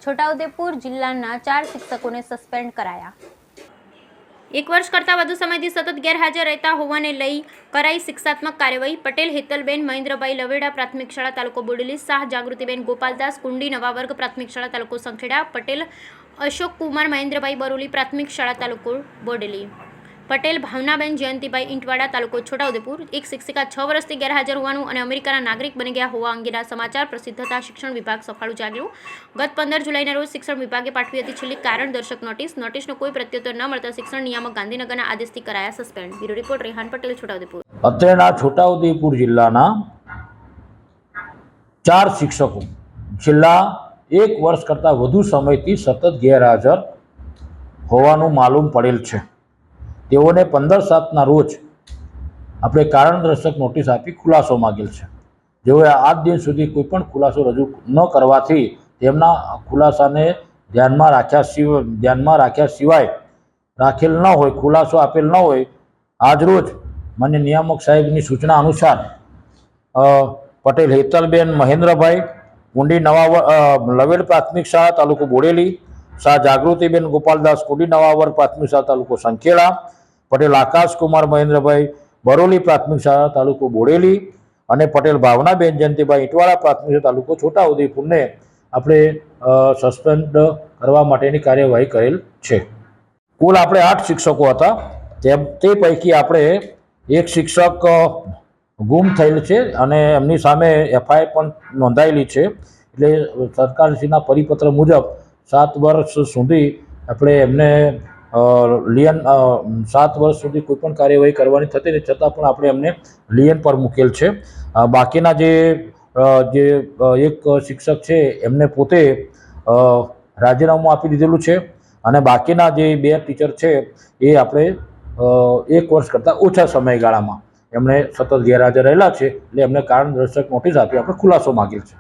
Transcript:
છોટાઉદેપુર જિલ્લાના 4 શિક્ષકોને સસ્પેન્ડ કરાયા। 1 વર્ષ કરતાં વધુ સમયથી સતત ગેરહાજર રહેતા હોવાને લઈ કરાઈ શિક્ષાત્મક કાર્યવાહી। પટેલ હેતલબેન મહેન્દ્રભાઈ લવેડા પ્રાથમિક શાળા તાલુકો બોડેલી, શાહ જાગૃતિબેન ગોપાલદાસ કુંડી નવા વર્ગ પ્રાથમિક શાળા તાલુકો સંખેડા, પટેલ અશોકકુમાર મહેન્દ્રભાઈ બરોલી પ્રાથમિક શાળા તાલુકો બોડેલી, પટેલ ભાવનાબેન જયંતિભાઈ ઇંટવાડા તાલુકો છોટાઉદેપુર। એક શિક્ષિકા 6 વર્ષથી ગેરહાજર હોવાનું અને અમેરિકાના નાગરિક બની ગયા હોવા અંગેના સમાચાર પ્રસિદ્ધ થતાં શિક્ષણ વિભાગ સફાળું જાગ્યું। ગત 15 જુલાઈના રોજ શિક્ષણ વિભાગે પાઠવી હતી છેલ્લી કારણદર્શક નોટિસ। નોટિસનો કોઈ પ્રત્યુત્તર ન મળતા શિક્ષણ નિયામક ગાંધીનગરના આદેશથી કરાયા suspend. Bureau report Rehan Patel, Chhota Udepur. અત્રેના છોટાઉદેપુર જિલ્લાના 4 શિક્ષકો છેલ્લા 1 વર્ષ કરતાં વધુ સમયથી સતત ગેરહાજર હોવાનું માલુમ પડેલ છે। તેઓને 15/7ના રોજ આપણે કારણદર્શક નોટિસ આપી ખુલાસો માગેલ છે। જેઓએ આજ દિન સુધી કોઈપણ ખુલાસો રજૂ ન કરવાથી તેમના ખુલાસાને ધ્યાનમાં રાખ્યા સિવાય રાખેલ ન હોય, ખુલાસો આપેલ ન હોય, આજરોજ માન્ય નિયામક સાહેબની સૂચના અનુસાર પટેલ હેતલબેન મહેન્દ્રભાઈ કુંડી નવા લવેડ પ્રાથમિક શાળા તાલુકો બોડેલી, શાહ જાગૃતિબેન ગોપાલદાસ કુંડી નવા વર્ગ પ્રાથમિક શાળા તાલુકો સંખેડા, પટેલ આકાશકુમાર મહેન્દ્રભાઈ બરોલી પ્રાથમિક શાળા તાલુકો બોડેલી અને પટેલ ભાવનાબેન જયંતિભાઈ ઇંટવાડા પ્રાથમિક શાળા તાલુકો છોટાઉદેપુરને આપણે સસ્પેન્ડ કરવા માટેની કાર્યવાહી કરેલ છે। કુલ આપણે 8 શિક્ષકો હતા, તે પૈકી આપણે એક શિક્ષક ગુમ થયેલ છે અને એમની સામે FIR પણ નોંધાયેલી છે। એટલે સરકારશ્રીના પરિપત્ર મુજબ 7 વર્ષ સુધી આપણે એમને 7 વર્ષ સુધી કોઈપણ કાર્યવાહી કરવાની થતી નથી, છતાં પણ આપણે એમને લિયન પર મૂકેલ છે। બાકીના જે એક શિક્ષક છે એમને પોતે રાજીનામું આપી દીધેલું છે અને બાકીના જે 2 ટીચર છે એ આપણે 1 વર્ષ કરતાં ઓછા સમયગાળામાં એમણે સતત ગેરહાજર રહેલા છે, એટલે એમને કારણદર્શક નોટિસ આપી આપણે ખુલાસો માગેલ છે।